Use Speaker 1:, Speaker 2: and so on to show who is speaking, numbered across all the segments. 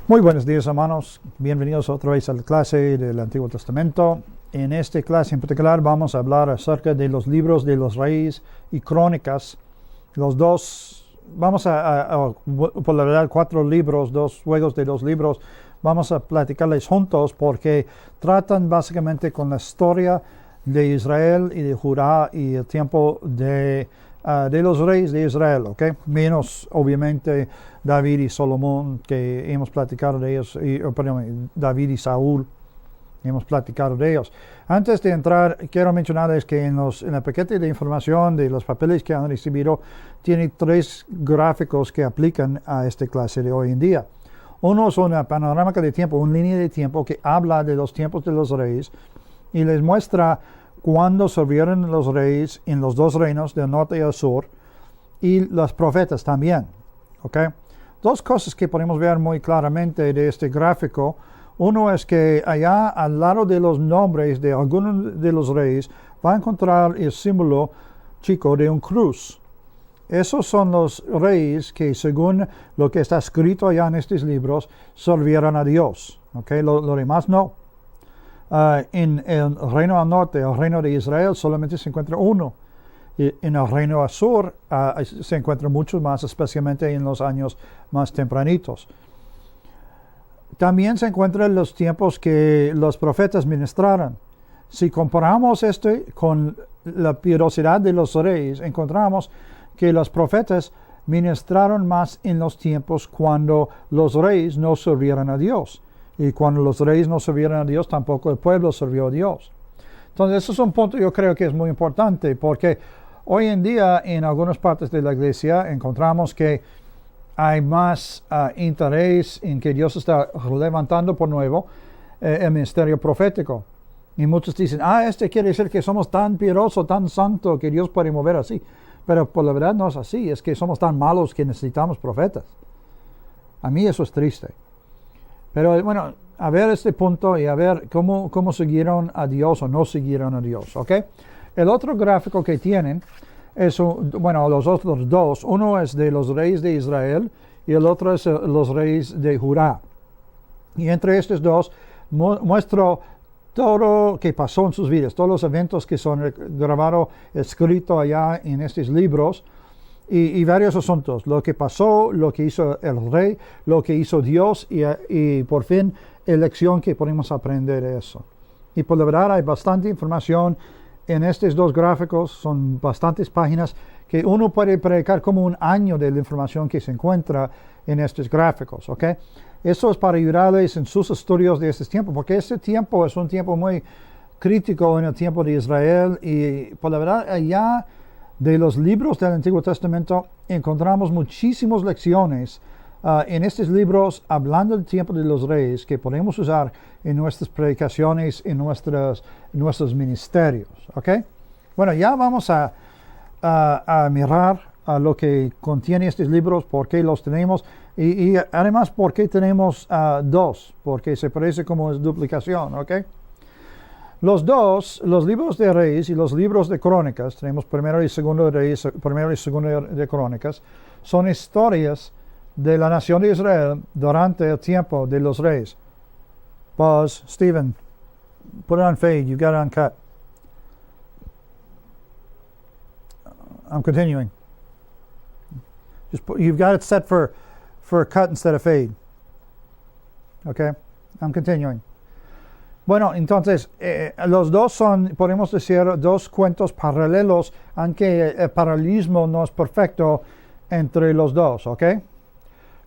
Speaker 1: Muy buenos días, hermanos. Bienvenidos otra vez a la clase del Antiguo Testamento. En esta clase en particular vamos a hablar acerca de los libros de los Reyes y Crónicas. Los dos, vamos por la verdad, 4 libros, 2 juegos de 2 libros. Vamos a platicarles juntos porque tratan básicamente con la historia de Israel y de Judá y el tiempo de los reyes de Israel, ¿ok? Menos, obviamente, David y Salomón, que hemos platicado de ellos, David y Saúl, hemos platicado de ellos. Antes de entrar, quiero mencionarles que en el paquete de información de los papeles que han recibido, tiene 3 gráficos que aplican a esta clase de hoy en día. Uno es una panorámica de tiempo, una línea de tiempo que habla de los tiempos de los reyes y les muestra cuándo sirvieron los reyes en los 2 reinos del norte y del sur y los profetas también. ¿Okay? 2 cosas que podemos ver muy claramente de este gráfico. Uno es que allá al lado de los nombres de algunos de los reyes va a encontrar el símbolo chico de un cruz. Esos son los reyes que, según lo que está escrito allá en estos libros, sirvieron a Dios. ¿Okay? Lo demás no. En el reino al norte, el reino de Israel, solamente se encuentra uno. Y en el reino al sur se encuentran muchos más, especialmente en los años más tempranitos. También se encuentran los tiempos que los profetas ministraron. Si comparamos esto con la piedosidad de los reyes, encontramos que los profetas ministraron más en los tiempos cuando los reyes no sirvieron a Dios. Y cuando los reyes no sirvieron a Dios, tampoco el pueblo sirvió a Dios. Entonces, eso es un punto yo creo que es muy importante, porque hoy en día en algunas partes de la iglesia encontramos que hay más interés en que Dios está levantando por nuevo el ministerio profético. Y muchos dicen, este quiere decir que somos tan piadosos, tan santos, que Dios puede mover así. Pero por la verdad no es así, es que somos tan malos que necesitamos profetas. A mí eso es triste. Pero bueno, a ver este punto y a ver cómo siguieron a Dios o no siguieron a Dios, ¿ok? El otro gráfico que tienen es, los otros 2, uno es de los reyes de Israel y el otro es los reyes de Judá. Y entre estos 2 muestro todo lo que pasó en sus vidas, todos los eventos que son grabados, escritos allá en estos libros. Y varios asuntos, lo que pasó, lo que hizo el rey, lo que hizo Dios y por fin lección que podemos aprender de eso. Y por la verdad hay bastante información en estos 2 gráficos, son bastantes páginas que uno puede predicar como un año de la información que se encuentra en estos gráficos, ¿ok? Eso es para ayudarles en sus estudios de este tiempo, porque este tiempo es un tiempo muy crítico en el tiempo de Israel y por la verdad allá de los libros del Antiguo Testamento encontramos muchísimas lecciones en estos libros hablando del tiempo de los reyes que podemos usar en nuestras predicaciones, en nuestros ministerios. ¿Ok? Bueno, ya vamos a mirar a lo que contiene estos libros, por qué los tenemos y además por qué tenemos 2, porque se parece como es duplicación. ¿Ok? Los 2, los libros de Reyes y los libros de Crónicas, tenemos primero y segundo de Reyes, primero y segundo de Crónicas, son historias de la nación de Israel durante el tiempo de los reyes. Pause, Stephen, put it on fade, you got it on cut. I'm continuing. You've got it set for cut instead of fade. Okay, I'm continuing. Bueno, entonces, los 2 son, podemos decir, 2 cuentos paralelos, aunque el paralelismo no es perfecto entre los 2, ¿ok?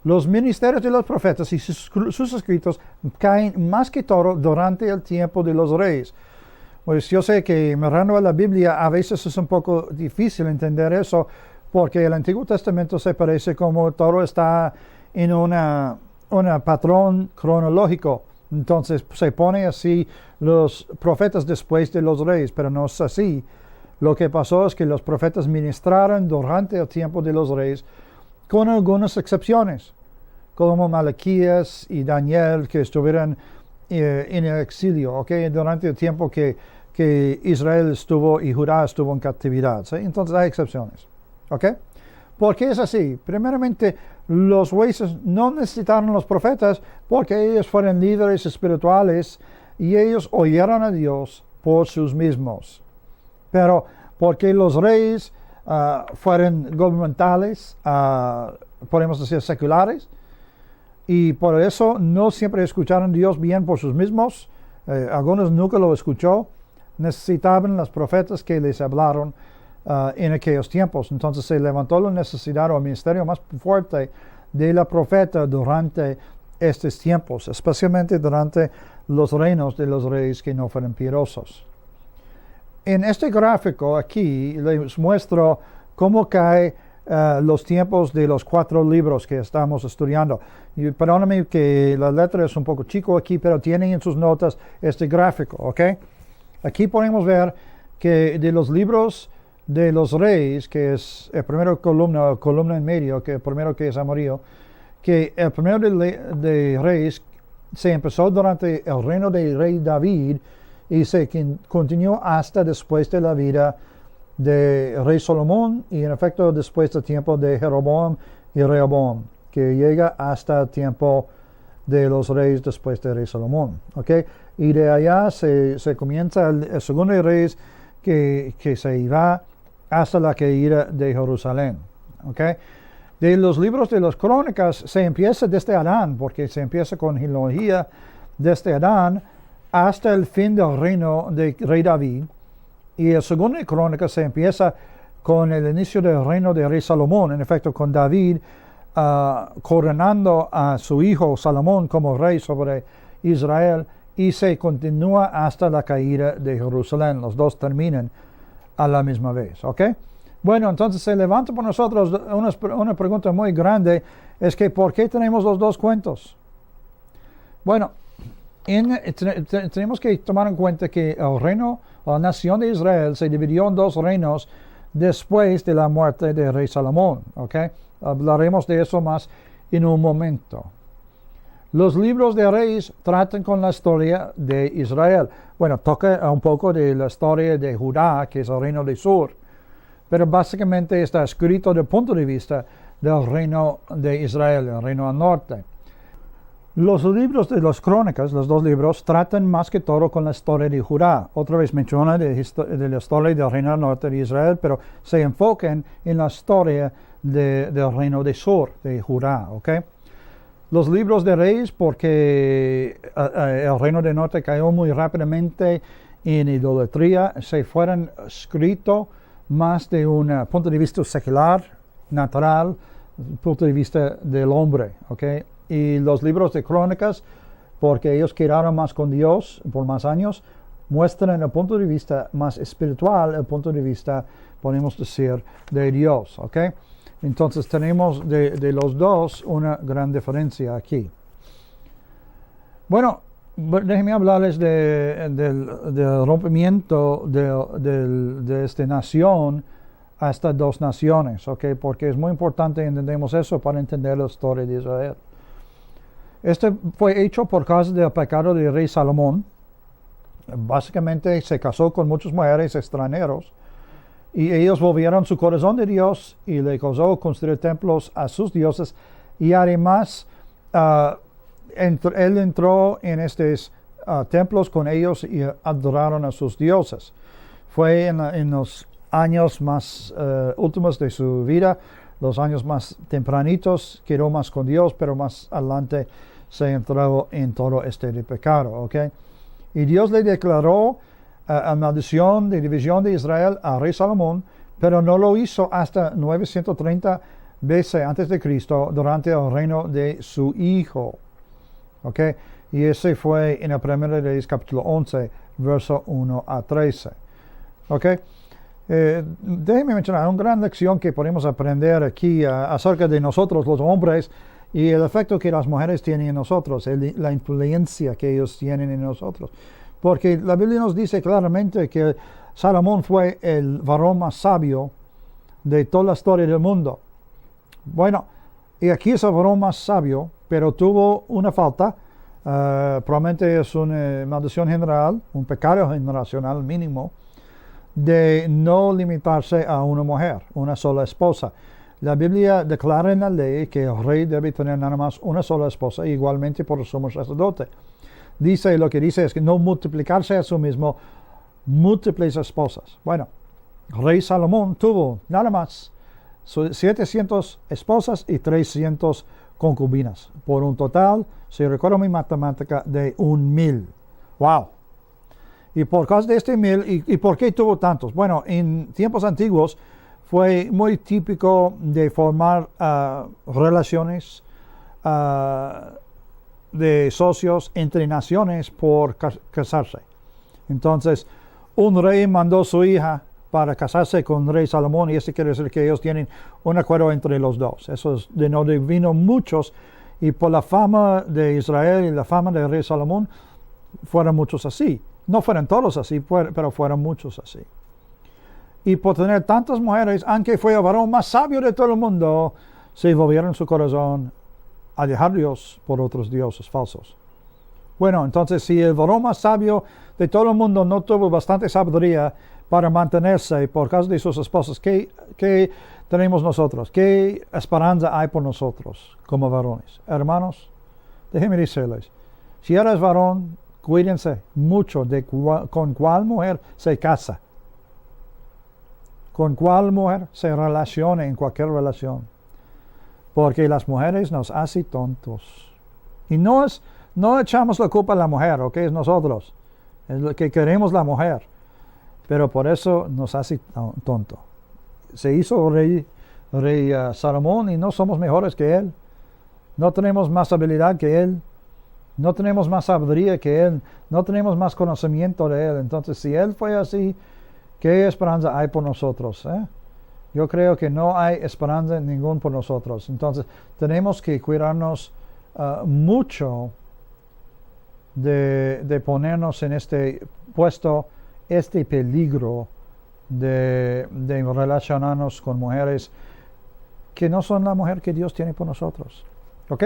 Speaker 1: Los ministerios de los profetas y sus escritos caen más que todo durante el tiempo de los reyes. Pues yo sé que mirando a la Biblia a veces es un poco difícil entender eso, porque el Antiguo Testamento se parece como todo está en un patrón cronológico. Entonces se pone así los profetas después de los reyes, pero no es así. Lo que pasó es que los profetas ministraron durante el tiempo de los reyes, con algunas excepciones, como Malaquías y Daniel, que estuvieron en el exilio, ¿okay? Durante el tiempo que Israel estuvo y Judá estuvo en captividad. ¿Sí? Entonces hay excepciones. ¿Okay? ¿Por qué es así? Primeramente, los jueces no necesitaron los profetas porque ellos fueron líderes espirituales y ellos oyeron a Dios por sus mismos. Pero porque los reyes fueron gubernamentales, podemos decir seculares, y por eso no siempre escucharon a Dios bien por sus mismos. Algunos nunca lo escuchó. Necesitaban los profetas que les hablaron en aquellos tiempos. Entonces se levantó la necesidad o el ministerio más fuerte de la profeta durante estos tiempos, especialmente durante los reinos de los reyes que no fueron piadosos. En este gráfico aquí les muestro cómo caen los tiempos de los 4 libros que estamos estudiando. Y perdóname que la letra es un poco chico aquí, pero tienen en sus notas este gráfico, ¿ok? Aquí podemos ver que de los libros de los reyes, que es el primero columna en medio, que el primero que es amarillo, que el primero de reyes se empezó durante el reino del rey David y se continuó hasta después de la vida de rey Salomón y en efecto después del tiempo de Jeroboam y Rehoboam, que llega hasta el tiempo de los reyes después de rey Salomón. ¿Okay? Y de allá se comienza el segundo de reyes que se iba hasta la caída de Jerusalén. ¿Okay? De los libros de las crónicas se empieza desde Adán, porque se empieza con genealogía desde Adán hasta el fin del reino de rey David. Y el segundo de crónicas se empieza con el inicio del reino de rey Salomón, en efecto con David coronando a su hijo Salomón como rey sobre Israel, y se continúa hasta la caída de Jerusalén. Los dos terminan a la misma vez, ¿ok? Bueno, entonces se levanta por nosotros una pregunta muy grande, es que ¿por qué tenemos los dos cuentos? Bueno, tenemos que tomar en cuenta que el reino, la nación de Israel se dividió en 2 reinos después de la muerte de rey Salomón, ¿ok? Hablaremos de eso más en un momento. Los libros de Reyes tratan con la historia de Israel. Bueno, toca un poco de la historia de Judá, que es el reino del sur, pero básicamente está escrito desde el punto de vista del reino de Israel, el reino del norte. Los libros de las crónicas, los 2 libros, tratan más que todo con la historia de Judá. Otra vez menciona de la historia del reino del norte de Israel, pero se enfocan en la historia del reino del sur, de Judá, ¿ok? Los libros de Reyes, porque el reino del norte cayó muy rápidamente en idolatría, se fueron escritos más de un punto de vista secular, natural, punto de vista del hombre, ¿ok? Y los libros de crónicas, porque ellos quedaron más con Dios por más años, muestran el punto de vista más espiritual, el punto de vista, podemos decir, de Dios, ¿ok? Entonces tenemos de los dos una gran diferencia aquí. Bueno, déjenme hablarles del rompimiento de esta nación a estas 2 naciones, ¿ok? Porque es muy importante entendemos eso para entender la historia de Israel. Este fue hecho por causa del pecado del rey Salomón. Básicamente se casó con muchas mujeres extranjeros y ellos volvieron su corazón de Dios y le causó construir templos a sus dioses, y además él entró en estos templos con ellos y adoraron a sus dioses. Fue en los años más últimos de su vida, los años más tempranitos, quedó más con Dios, pero más adelante se entró en todo este pecado, ¿ok? Y Dios le declaró a maldición de división de Israel a rey Salomón, pero no lo hizo hasta 930 BC antes de Cristo, durante el reino de su hijo, ¿ok? Y ese fue en el 1 Reyes capítulo 11, verso 1 a 13, ¿ok? Déjenme mencionar una gran lección que podemos aprender aquí acerca de nosotros los hombres y el efecto que las mujeres tienen en nosotros, la influencia que ellos tienen en nosotros. Porque la Biblia nos dice claramente que Salomón fue el varón más sabio de toda la historia del mundo. Bueno, y aquí es el varón más sabio, pero tuvo una falta. Probablemente es una maldición general, un pecado generacional mínimo, de no limitarse a una mujer, una sola esposa. La Biblia declara en la ley que el rey debe tener nada más una sola esposa, igualmente por el sumo sacerdote. Dice, lo que dice es que no multiplicarse a sí mismo múltiples esposas. Bueno, el rey Salomón tuvo nada más 700 esposas y 300 concubinas, por un total, si recuerdo mi matemática, de 1000. ¡Wow! Y por causa de este 1000, ¿y por qué tuvo tantos? Bueno, en tiempos antiguos fue muy típico de formar relaciones de socios entre naciones por casarse. Entonces, un rey mandó a su hija para casarse con el rey Salomón, y eso quiere decir que ellos tienen un acuerdo entre los dos. Eso es de donde vino muchos, y por la fama de Israel y la fama del rey Salomón, fueron muchos así. No fueron todos así, pero fueron muchos así. Y por tener tantas mujeres, aunque fue el varón más sabio de todo el mundo, se volvieron su corazón a dejar Dios por otros dioses falsos. Bueno, entonces si el varón más sabio de todo el mundo no tuvo bastante sabiduría para mantenerse por causa de sus esposas, ¿qué tenemos nosotros? ¿Qué esperanza hay por nosotros como varones? Hermanos, déjenme decirles, si eres varón, cuídense mucho de con cuál mujer se casa, con cuál mujer se relacione en cualquier relación, porque las mujeres nos hacen tontos. Y no echamos la culpa a la mujer, ¿ok? Es nosotros, es lo que queremos la mujer, pero por eso nos hace tonto. Se hizo rey Salomón y no somos mejores que él, no tenemos más habilidad que él, no tenemos más sabiduría que él, no tenemos más conocimiento de él. Entonces, si él fue así, ¿qué esperanza hay por nosotros? Yo creo que no hay esperanza ninguna por nosotros. Entonces, tenemos que cuidarnos mucho de ponernos en este puesto, este peligro de relacionarnos con mujeres que no son la mujer que Dios tiene por nosotros. ¿Ok?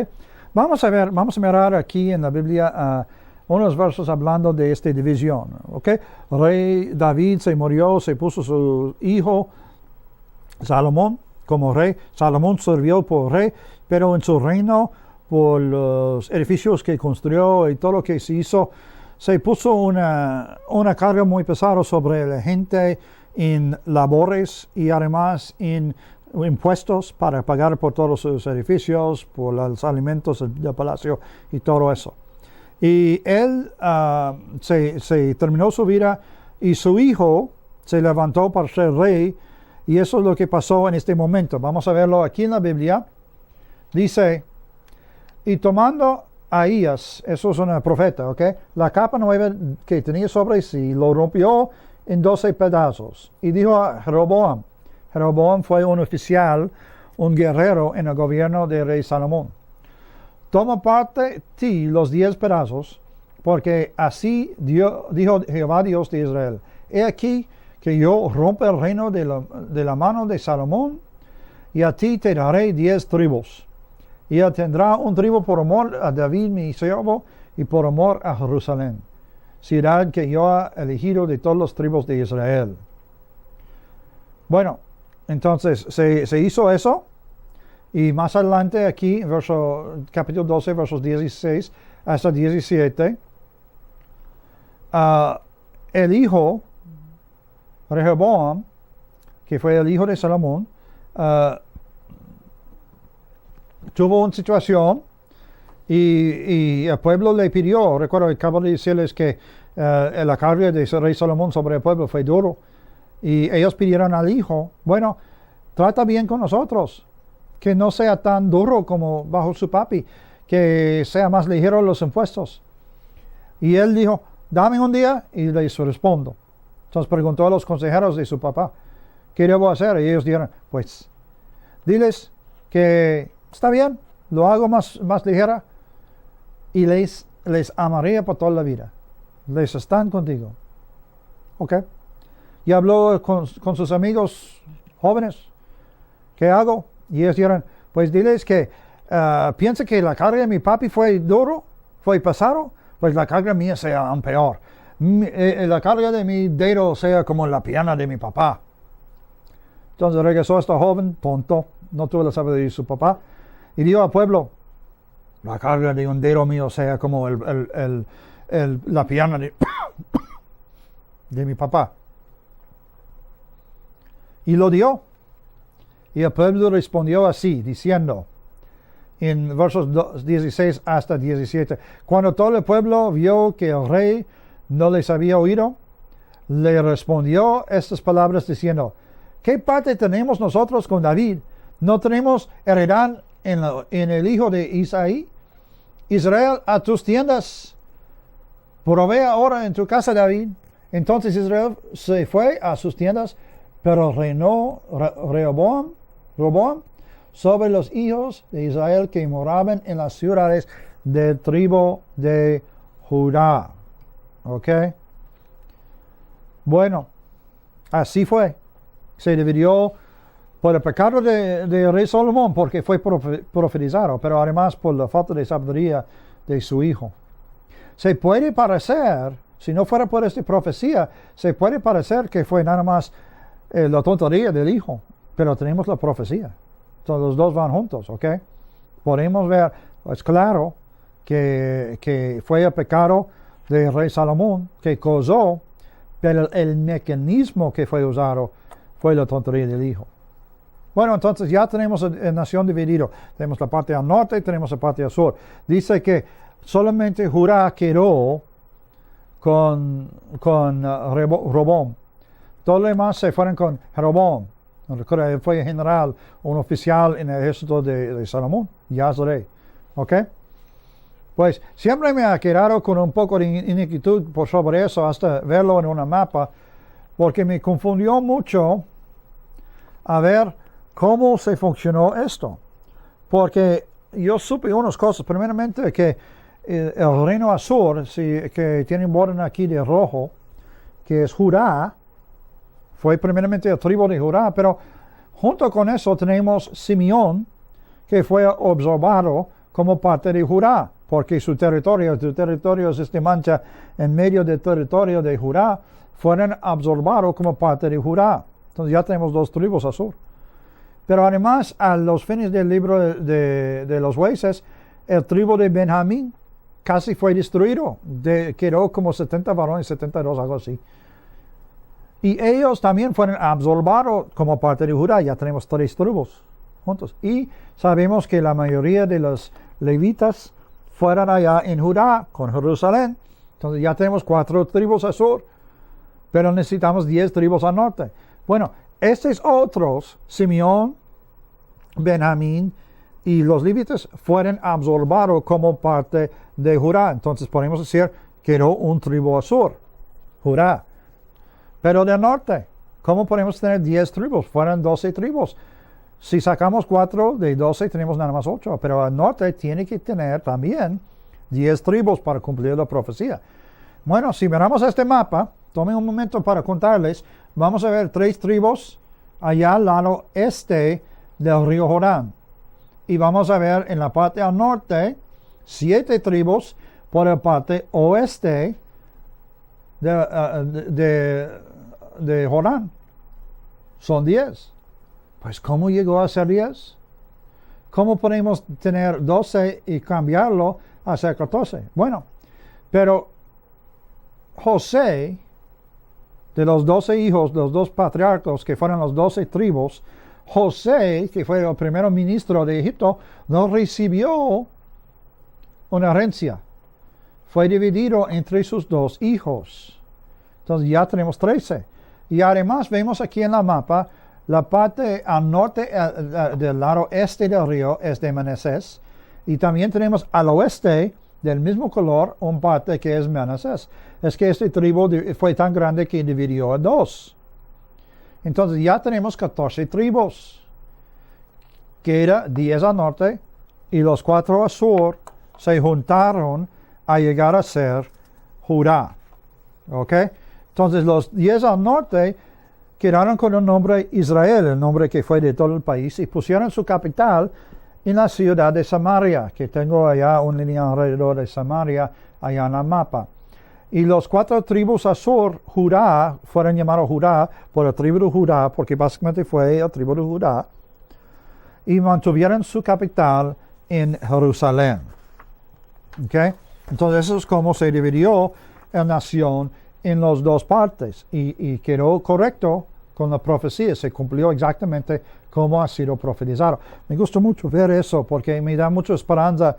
Speaker 1: Vamos a mirar aquí en la Biblia unos versos hablando de esta división. ¿Ok? Rey David se murió, se puso su hijo Salomón como rey. Salomón sirvió por rey, pero en su reino, por los edificios que construyó y todo lo que se hizo, se puso una carga muy pesada sobre la gente en labores y además en impuestos para pagar por todos sus edificios, por los alimentos del palacio y todo eso. Y él se terminó su vida y su hijo se levantó para ser rey, y eso es lo que pasó en este momento. Vamos a verlo aquí en la Biblia. Dice, y tomando a Ahías, eso es una profeta, ¿ok? La capa nueva que tenía sobre sí, lo rompió en 12 pedazos. Y dijo a Jeroboam, Jeroboam fue un oficial, un guerrero en el gobierno del rey Salomón. Toma parte ti los 10 pedazos, porque así dijo Jehová Dios de Israel. He aquí que yo rompo el reino de la mano de Salomón, y a ti te daré 10 tribus. Y él tendrá un tribu por amor a David mi siervo, y por amor a Jerusalén, ciudad que yo he elegido de todas las tribus de Israel. Bueno, entonces se hizo eso, y más adelante aquí, capítulo 12, versos 16 hasta 17, el hijo Rehoboam, que fue el hijo de Salomón, tuvo una situación y el pueblo le pidió. Recuerdo, acabo de decirles que la carga de rey Salomón sobre el pueblo fue duro, y ellos pidieron al hijo, bueno, trata bien con nosotros, que no sea tan duro como bajo su papi, que sea más ligero los impuestos. Y él dijo, dame un día y les respondo. Entonces preguntó a los consejeros de su papá, ¿qué debo hacer? Y ellos dijeron, pues, diles que está bien, lo hago más ligera, y les amaré por toda la vida. Les están contigo. ¿Ok? Y habló con sus amigos jóvenes, ¿qué hago? Y ellos dijeron, pues diles que piensa que la carga de mi papi fue duro, fue pesado, pues la carga mía sea aún peor. La carga de mi dedo sea como la pierna de mi papá. Entonces regresó este joven tonto, no tuvo la sabiduría de su papá, y dijo al pueblo, la carga de un dedo mío sea como la pierna de mi papá. Y lo dio. Y el pueblo respondió así, diciendo, en versos 16 hasta 17, cuando todo el pueblo vio que el rey no les había oído, le respondió estas palabras diciendo, ¿qué parte tenemos nosotros con David? ¿No tenemos heredad en el hijo de Isaí? Israel, a tus tiendas, provee ahora en tu casa, David. Entonces Israel se fue a sus tiendas, pero reinó Rehoboam sobre los hijos de Israel que moraban en las ciudades del tribu de Judá. ¿Ok? Bueno, así fue. Se dividió por el pecado de rey Salomón, porque fue profetizado, pero además por la falta de sabiduría de su hijo. Se puede parecer, si no fuera por esta profecía, se puede parecer que fue nada más la tontería del hijo, pero tenemos la profecía. Entonces los dos van juntos, ¿ok? Podemos ver, es claro que fue el pecado del rey Salomón que causó, pero el mecanismo que fue usado fue la tontería del hijo. Bueno, entonces ya tenemos la nación dividida. Tenemos la parte al norte y tenemos la parte al sur. Dice que solamente Judá quedó con Rehoboam. Todos los demás se fueron con Jeroboam. Recuerda, él fue general, un oficial en el ejército de Salomón, ya es rey. ¿Ok? Pues siempre me ha quedado con un poco de inquietud por sobre eso, hasta verlo en una mapa, porque me confundió mucho a ver cómo se funcionó esto. Porque yo supe unas cosas, primeramente que el reino Asur, que tiene un borde aquí de rojo, que es Judá, fue primeramente el tribu de Judá, pero junto con eso tenemos Simeón, que fue observado como parte de Judá, porque su territorio se mancha en medio del territorio de Judá, fueron absorbados como parte de Judá. Entonces ya tenemos dos tribus al sur. Pero además, a los fines del libro de los jueces, el tribu de Benjamín casi fue destruido. Quedó como 70 varones, 72, algo así. Y ellos también fueron absorbados como parte de Judá. Ya tenemos 3 tribus juntos. Y sabemos que la mayoría de los levitas fueron allá en Judá, con Jerusalén. Entonces ya tenemos 4 tribus al sur. Pero necesitamos 10 tribus al norte. Bueno, estos otros, Simeón, Benjamín y los levitas, fueron absorbados como parte de Judá. Entonces podemos decir que quedó un tribu al sur, Judá. Pero del norte, ¿cómo podemos tener 10 tribus? Fueron 12 tribus. Si sacamos 4 de 12, tenemos nada más 8. Pero al norte tiene que tener también 10 tribus para cumplir la profecía. Bueno, si miramos este mapa, tomen un momento para contarles. Vamos a ver 3 tribus allá al lado este del río Jordán. Y vamos a ver en la parte al norte 7 tribus por la parte oeste de Jordán. Son 10. Pues ¿cómo llegó a ser 10? ¿Cómo podemos tener 12 y cambiarlo a ser 14? Bueno, pero José, de los 12 hijos, de los 2 patriarcas que fueron los 12 tribus, José, que fue el primer ministro de Egipto, no recibió una herencia. Fue dividido entre sus 2 hijos. Entonces ya tenemos 13. Y además vemos aquí en la mapa, la parte al norte del lado este del río es de Manasés. Y también tenemos al oeste, del mismo color, un parte que es Manasés. Es que este tribu fue tan grande que dividió en 2. Entonces ya tenemos 14 tribus. Queda 10 al norte y los 4 al sur se juntaron a llegar a ser Judá. ¿Ok? Entonces los 10 al norte quedaron con el nombre Israel, el nombre que fue de todo el país, y pusieron su capital en la ciudad de Samaria, que tengo allá una línea alrededor de Samaria, allá en el mapa. Y los 4 tribus al sur, Judá, fueron llamados Judá por la tribu de Judá, porque básicamente fue la tribu de Judá. y mantuvieron su capital en Jerusalén. ¿Okay? Entonces eso es como se dividió la nación en las dos partes y quedó correcto con la profecía, se cumplió exactamente como ha sido profetizado. Me gusta mucho ver eso porque me da mucha esperanza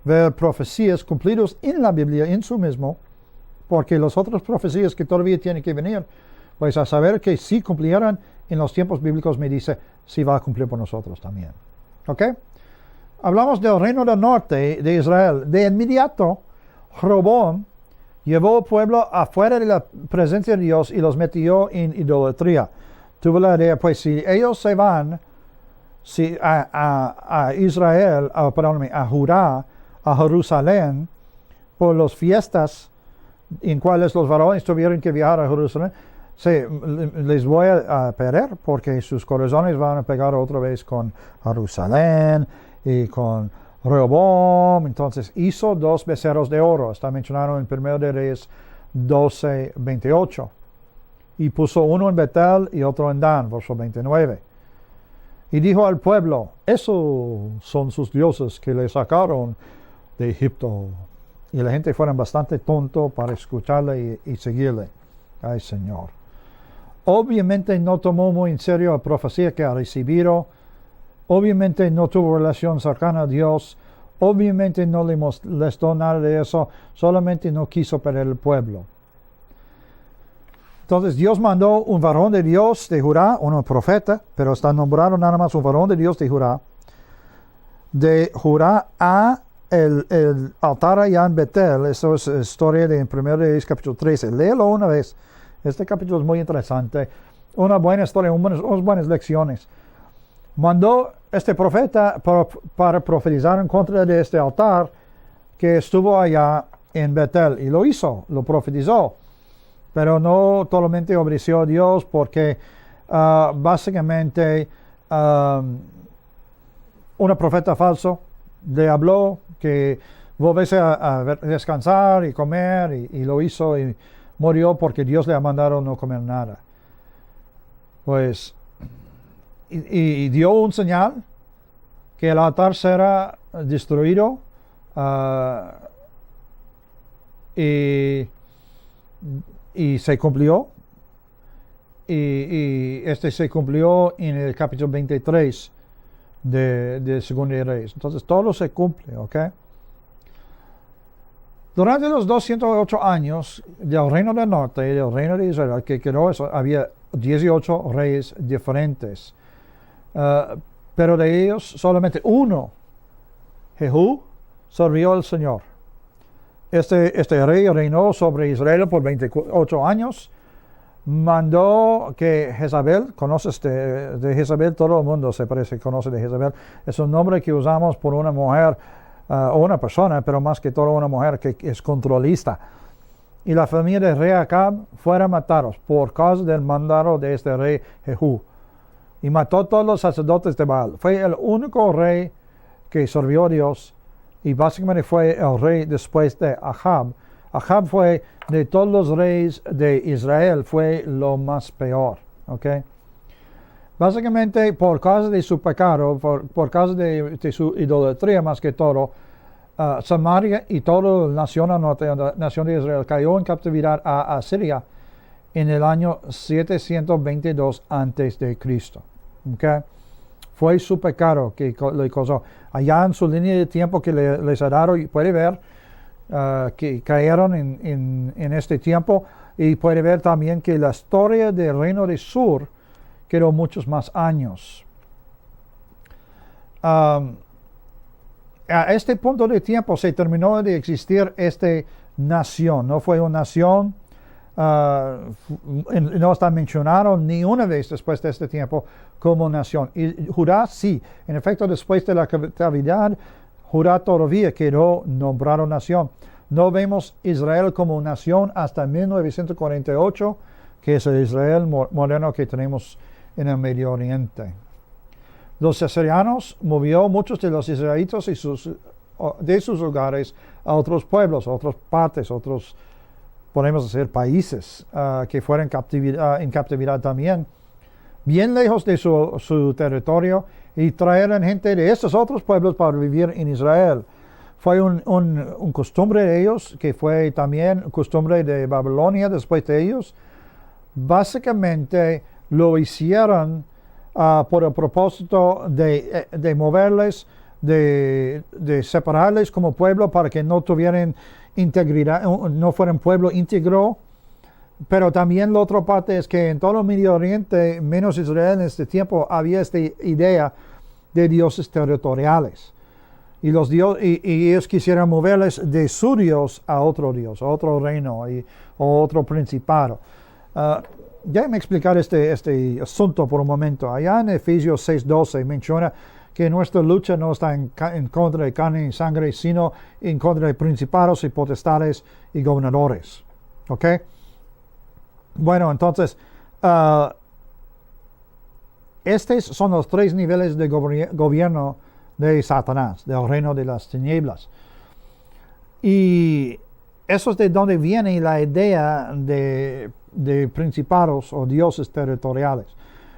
Speaker 1: ver profecías cumplidas en la Biblia en su mismo, porque las otras profecías que todavía tienen que venir, pues a saber que si cumplieran en los tiempos bíblicos, me dice, si va a cumplir por nosotros también. ¿Ok? Hablamos del reino del norte de Israel. De inmediato, Roboam llevó al pueblo afuera de la presencia de Dios y los metió en idolatría. Tuve la idea, pues si ellos se van a Israel, a Judá, a Jerusalén, por las fiestas en cuales los varones tuvieron que viajar a Jerusalén, les voy a perder porque sus corazones van a pegar otra vez con Jerusalén y con Rehoboam. Entonces hizo 2 becerros de oro, está mencionado en 1 de Reyes 12:28, y puso uno en Betel y otro en Dan, verso 29. Y dijo al pueblo, esos son sus dioses que le sacaron de Egipto. Y la gente fueron bastante tonto para escucharle y seguirle. Ay, Señor. Obviamente no tomó muy en serio la profecía que ha recibido. Obviamente no tuvo relación cercana a Dios. Obviamente no le molestó nada de eso. Solamente no quiso perder el pueblo. Entonces Dios mandó un varón de Dios de Judá, un profeta, pero está nombrado nada más un varón de Dios de Judá a el altar allá en Betel. Eso es historia de 1 Reyes capítulo 13. Léelo una vez. Este capítulo es muy interesante. Una buena historia, unas buenas lecciones. Mandó este profeta para profetizar en contra de este altar que estuvo allá en Betel. Y lo hizo, lo profetizó. Pero no totalmente obedeció a Dios porque básicamente un profeta falso le habló que volviese a descansar y comer y lo hizo y murió porque Dios le ha mandado no comer nada. Pues, y dio un señal que el altar será destruido y se cumplió. Y este se cumplió en el capítulo 23 de Segunda de Reyes. Entonces todo se cumple, ¿ok? Durante los 208 años del reino del norte y del reino de Israel, que quedó eso, había 18 reyes diferentes. Pero de ellos solamente uno, Jehú, sirvió al Señor. Este rey reinó sobre Israel por 28 años. Mandó que Jezabel, conoces de Jezabel, todo el mundo se parece que conoce de Jezabel. Es un nombre que usamos por una mujer o una persona, pero más que todo una mujer que es controlista. Y la familia del rey Acab fueron matados por causa del mandato de este rey Jehú. Y mató a todos los sacerdotes de Baal. Fue el único rey que sirvió a Dios y básicamente fue el rey después de Ahab. Ahab fue, de todos los reyes de Israel, fue lo más peor. ¿Okay? Básicamente, por causa de su pecado, por causa de su idolatría más que todo, Samaria y toda la nación norte, la nación de Israel, cayó en captividad a Asiria en el año 722 a.C. ¿Okay? Fue su pecado que le causó. Allá en su línea de tiempo que les ha dado, puede ver que cayeron en este tiempo, y puede ver también que la historia del reino del sur quedó muchos más años. A este punto de tiempo se terminó de existir esta nación. No fue una nación, no está mencionado ni una vez después de este tiempo como nación. Y Judá sí, en efecto, después de la cautividad, Judá todavía quedó nombrado nación. No vemos Israel como nación hasta 1948, que es el Israel moderno que tenemos en el Medio Oriente. Los asirianos movió muchos de los israelitas de sus lugares a otros pueblos, a otras partes, otros, podemos decir, países que fueron en captividad también. Bien lejos de su territorio, y trajeron gente de estos otros pueblos para vivir en Israel. Fue un costumbre de ellos, que fue también costumbre de Babilonia después de ellos. Básicamente lo hicieron por el propósito de moverles, de separarles como pueblo para que no tuvieran integridad, no fueran pueblo íntegro. Pero también la otra parte es que en todo el Medio Oriente, menos Israel en este tiempo, había esta idea de dioses territoriales. Y ellos quisieran moverles de su Dios, a otro reino o otro principado. Déjame explicar este asunto por un momento. Allá en Efesios 6:12 menciona que nuestra lucha no está en contra de carne y sangre, sino en contra de principados y potestades y gobernadores. ¿Ok? Bueno, entonces, estos son los 3 niveles de gobierno de Satanás, del reino de las tinieblas. Y eso es de donde viene la idea de principados o dioses territoriales.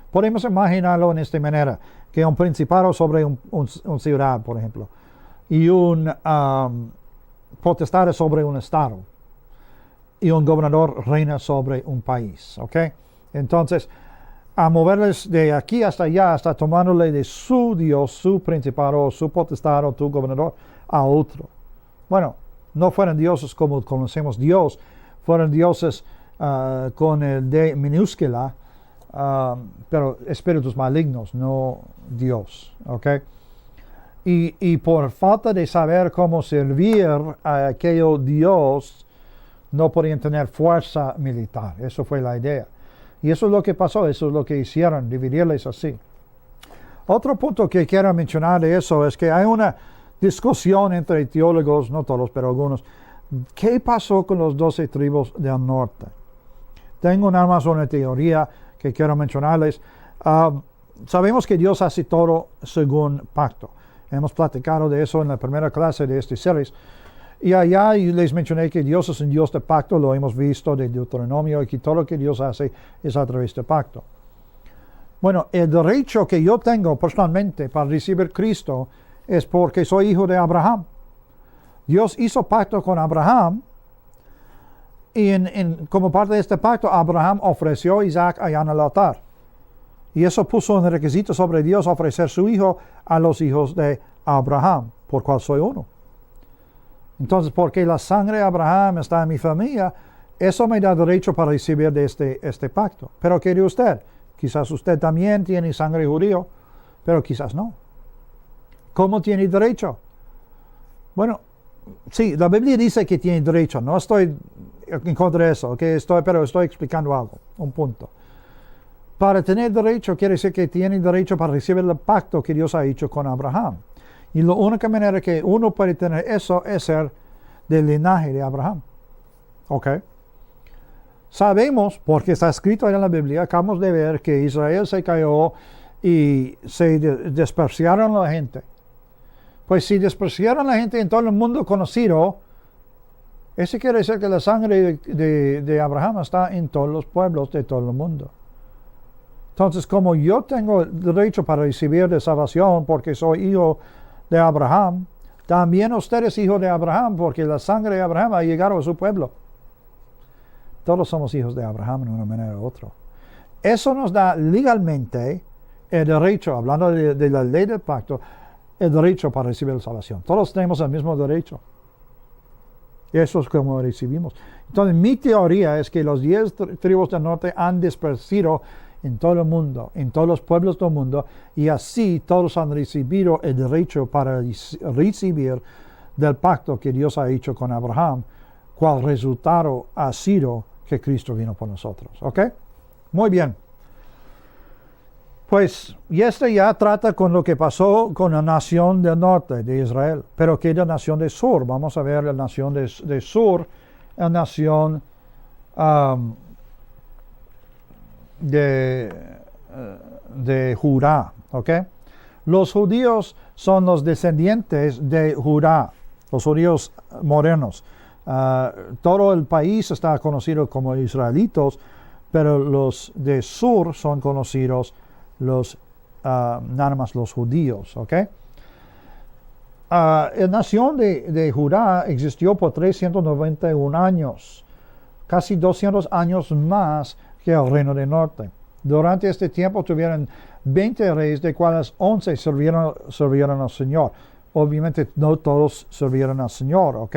Speaker 1: Podemos imaginarlo en esta manera, que un principado sobre una ciudad, por ejemplo, y un potestad sobre un estado, y un gobernador reina sobre un país, ¿ok? Entonces, a moverles de aquí hasta allá, hasta tomándole de su Dios, su principado, su potestad o tu gobernador a otro. Bueno, no fueron dioses como conocemos Dios, fueron dioses con el D minúscula, pero espíritus malignos, no Dios, ¿ok? Y por falta de saber cómo servir a aquel Dios, no podían tener fuerza militar. Eso fue la idea. Y eso es lo que pasó, eso es lo que hicieron, dividirles así. Otro punto que quiero mencionar de eso es que hay una discusión entre teólogos, no todos, pero algunos. ¿Qué pasó con los 12 tribus del norte? Tengo nada más una teoría que quiero mencionarles. Sabemos que Dios hace todo según pacto. Hemos platicado de eso en la primera clase de esta serie. Y allá les mencioné que Dios es un Dios de pacto, lo hemos visto de Deuteronomio, y que todo lo que Dios hace es a través de pacto. Bueno, el derecho que yo tengo personalmente para recibir Cristo es porque soy hijo de Abraham. Dios hizo pacto con Abraham, y como parte de este pacto, Abraham ofreció a Isaac allá en el altar. Y eso puso un requisito sobre Dios ofrecer su hijo a los hijos de Abraham, por cual soy uno. Entonces, porque la sangre de Abraham está en mi familia, eso me da derecho para recibir de este pacto. Pero ¿qué de usted? Quizás usted también tiene sangre judío, pero quizás no. ¿Cómo tiene derecho? Bueno, sí, la Biblia dice que tiene derecho. No estoy en contra de eso, pero estoy explicando algo, un punto. Para tener derecho quiere decir que tiene derecho para recibir el pacto que Dios ha hecho con Abraham. Y la única manera que uno puede tener eso es ser del linaje de Abraham. ¿Ok? Sabemos, porque está escrito en la Biblia, acabamos de ver que Israel se cayó y se despreciaron la gente. Pues si despreciaron la gente en todo el mundo conocido, eso quiere decir que la sangre de Abraham está en todos los pueblos de todo el mundo. Entonces, como yo tengo el derecho para recibir de salvación porque soy hijo de Abraham, también usted es hijo de Abraham porque la sangre de Abraham ha llegado a su pueblo. Todos somos hijos de Abraham en una manera u otra. Eso nos da legalmente el derecho, hablando de la ley del pacto, el derecho para recibir la salvación. Todos tenemos el mismo derecho. Eso es como recibimos. Entonces, mi teoría es que los 10 tribus del norte han dispersado en todo el mundo, en todos los pueblos del mundo, y así todos han recibido el derecho para recibir del pacto que Dios ha hecho con Abraham, cual resultado ha sido que Cristo vino por nosotros. ¿Ok? Muy bien. Pues, y ya trata con lo que pasó con la nación del norte de Israel, pero queda la nación del sur. Vamos a ver la nación del sur, la nación de Judá, ¿ok? Los judíos son los descendientes de Judá, los judíos modernos. Todo el país está conocido como israelitos, pero los de sur son conocidos los nada más los judíos, ¿ok? La nación de Judá existió por 391 años, casi 200 años más que el reino del norte. Durante este tiempo tuvieron 20 reyes, de cuales 11 sirvieron al Señor. Obviamente no todos sirvieron al Señor, ¿ok?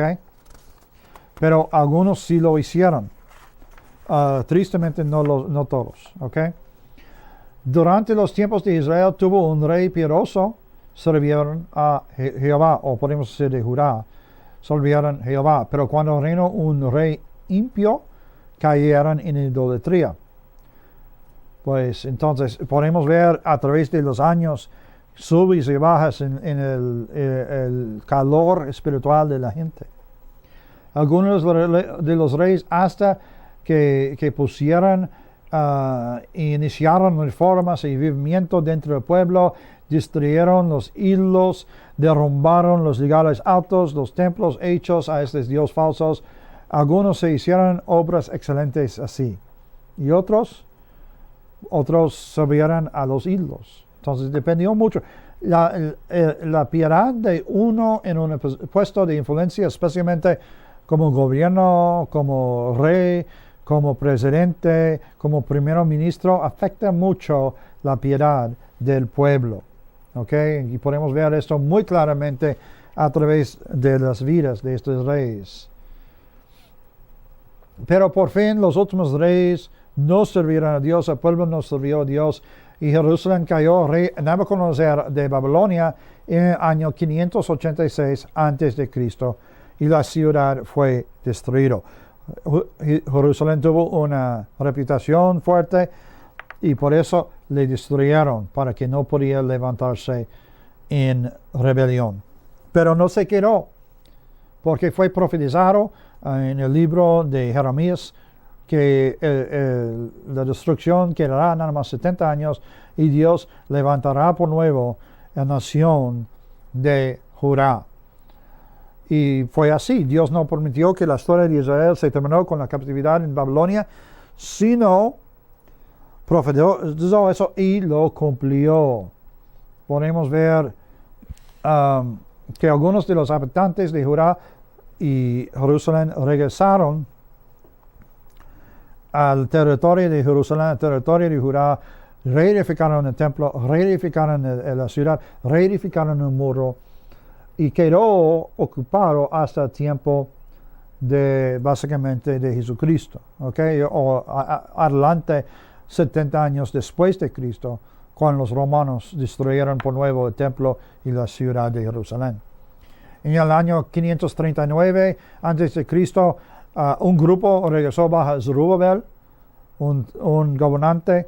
Speaker 1: Pero algunos sí lo hicieron. Tristemente no todos, ¿ok? Durante los tiempos de Israel tuvo un rey piadoso, sirvieron a Jehová, o podemos decir de Judá, sirvieron a Jehová. Pero cuando reinó un rey impío, cayeron en idolatría. Pues entonces podemos ver a través de los años subes y bajas en el calor espiritual de la gente. Algunos de los reyes hasta que pusieran iniciaron reformas y vivimiento dentro del pueblo, destruyeron los ídolos, derrumbaron los lugares altos, los templos hechos a estos dioses falsos. Algunos se hicieron obras excelentes así, y otros sirvieron a los ídolos. Entonces dependió mucho. La piedad de uno en un puesto de influencia, especialmente como gobierno, como rey, como presidente, como primer ministro, afecta mucho la piedad del pueblo. ¿Okay? Y podemos ver esto muy claramente a través de las vidas de estos reyes. Pero por fin los últimos reyes no sirvieron a Dios, el pueblo no sirvió a Dios, y Jerusalén cayó rey Nabucodonosor de Babilonia en el año 586 a.C. y la ciudad fue destruida. Jerusalén tuvo una reputación fuerte y por eso le destruyeron, para que no podía levantarse en rebelión. Pero no se quedó, porque fue profetizado en el libro de Jeremías que la destrucción quedará nada más 70 años y Dios levantará por nuevo la nación de Judá. Y fue así. Dios no permitió que la historia de Israel se terminó con la captividad en Babilonia, sino profetizó eso y lo cumplió. Podemos ver que algunos de los habitantes de Judá y Jerusalén regresaron al territorio de Jerusalén, al territorio de Judá, reedificaron el templo, reedificaron la ciudad, reedificaron el muro, y quedó ocupado hasta el tiempo básicamente de Jesucristo, ¿okay? O adelante 70 años después de Cristo, cuando los romanos destruyeron por nuevo el templo y la ciudad de Jerusalén. En el año 539 a.C., un grupo regresó bajo Zorobabel, un gobernante,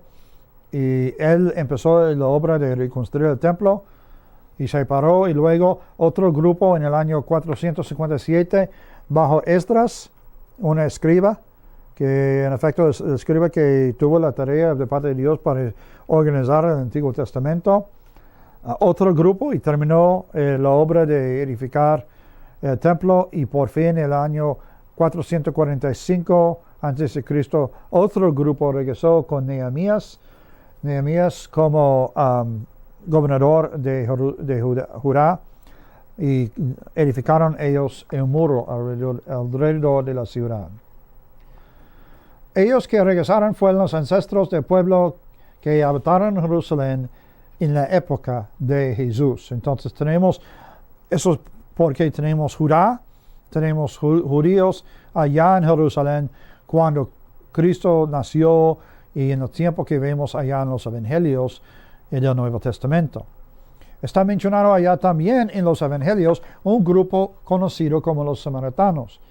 Speaker 1: y él empezó la obra de reconstruir el templo y se paró, y luego otro grupo en el año 457 bajo Esdras, un escriba, que en efecto es el escriba que tuvo la tarea de parte de Dios para organizar el Antiguo Testamento. Otro grupo, y terminó la obra de edificar el templo, y por fin en el año 445 a.C., otro grupo regresó con Nehemías como gobernador de Judá, y edificaron ellos un muro alrededor de la ciudad. Ellos que regresaron fueron los ancestros del pueblo que habitaron en Jerusalén en la época de Jesús. Entonces eso es porque tenemos Judá, tenemos judíos allá en Jerusalén cuando Cristo nació, y en el tiempo que vemos allá en los evangelios del Nuevo Testamento. Está mencionado allá también en los evangelios un grupo conocido como los samaritanos.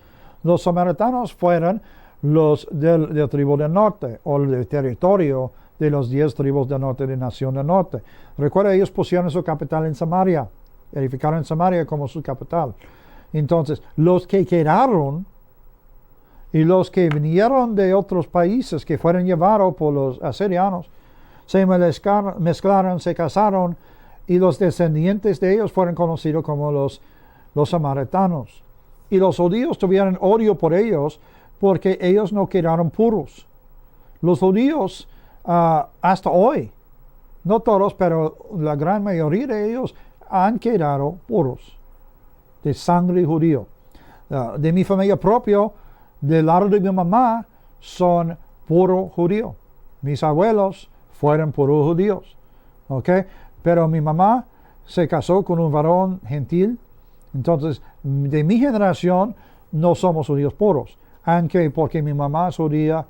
Speaker 1: Los samaritanos fueron los del tribu del norte, o del territorio de los 10 tribus del norte de Nación del Norte. Recuerda, ellos pusieron su capital en Samaria, edificaron Samaria como su capital. Entonces, los que quedaron y los que vinieron de otros países que fueron llevados por los asirianos, se mezclaron, se casaron, y los descendientes de ellos fueron conocidos como los samaritanos. Y los judíos tuvieron odio por ellos porque ellos no quedaron puros. Los judíos hasta hoy no todos, pero la gran mayoría de ellos han quedado puros, de sangre judío. De mi familia propia, del lado de mi mamá, son puro judío. Mis abuelos fueron puros judíos. ¿Ok? Pero mi mamá se casó con un varón gentil. Entonces, de mi generación, no somos judíos puros. Aunque porque mi mamá es judía,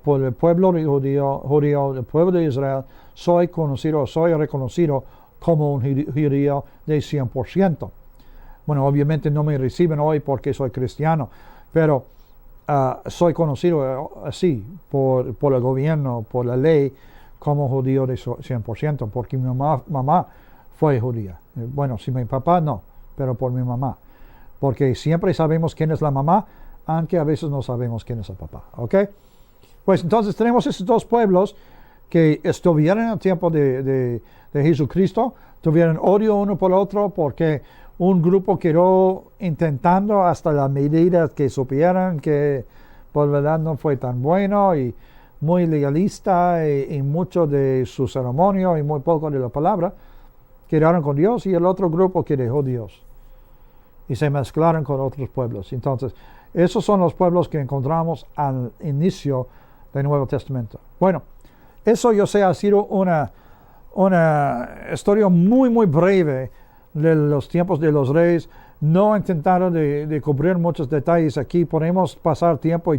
Speaker 1: por el pueblo judío, el pueblo de Israel, soy reconocido como un judío de 100%. Bueno, obviamente no me reciben hoy porque soy cristiano, pero soy conocido así por el gobierno, por la ley, como judío de 100%, porque mi mamá fue judía. Bueno, si mi papá no, pero por mi mamá. Porque siempre sabemos quién es la mamá, aunque a veces no sabemos quién es el papá. ¿Ok? Pues entonces tenemos esos dos pueblos que estuvieron en el tiempo de Jesucristo, tuvieron odio uno por otro porque un grupo quedó intentando hasta la medida que supieran que por verdad no fue tan bueno y muy legalista y mucho de su ceremonio y muy poco de la palabra, quedaron con Dios y el otro grupo que dejó Dios y se mezclaron con otros pueblos. Entonces, esos son los pueblos que encontramos al inicio del Nuevo Testamento. Bueno, eso yo sé ha sido una historia muy, muy breve de los tiempos de los reyes. No intentaron de cubrir muchos detalles aquí. Podemos pasar tiempo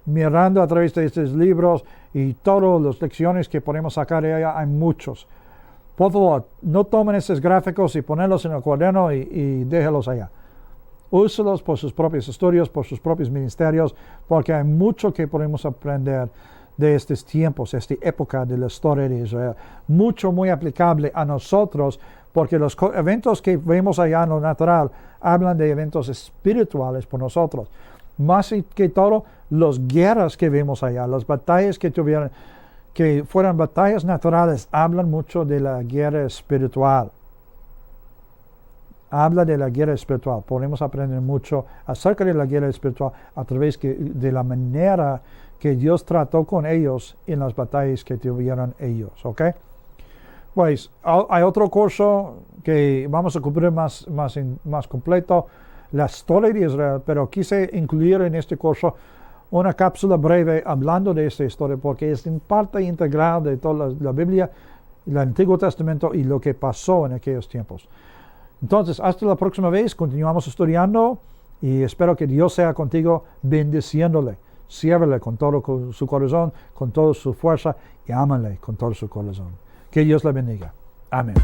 Speaker 1: mirando a través de estos libros y todas las lecciones que podemos sacar de ella. Hay muchos. Por favor, no tomen esos gráficos y ponerlos en el cuaderno y déjenlos allá. Úselos por sus propios estudios, por sus propios ministerios, porque hay mucho que podemos aprender de estos tiempos, esta época de la historia de Israel. Mucho muy aplicable a nosotros, porque los eventos que vemos allá en lo natural hablan de eventos espirituales por nosotros. Más que todo, las guerras que vemos allá, las batallas que tuvieron, que fueron batallas naturales, hablan mucho de la guerra espiritual. Habla de la guerra espiritual. Podemos aprender mucho acerca de la guerra espiritual a través de la manera que Dios trató con ellos en las batallas que tuvieron ellos. ¿Ok? Pues hay otro curso que vamos a cubrir más completo, la historia de Israel, pero quise incluir en este curso una cápsula breve hablando de esta historia porque es en parte integral de toda la Biblia, el Antiguo Testamento y lo que pasó en aquellos tiempos. Entonces, hasta la próxima vez, continuamos estudiando y espero que Dios sea contigo bendiciéndole. Sírvele con todo su corazón, con toda su fuerza y ámale con todo su corazón. Que Dios le bendiga. Amén.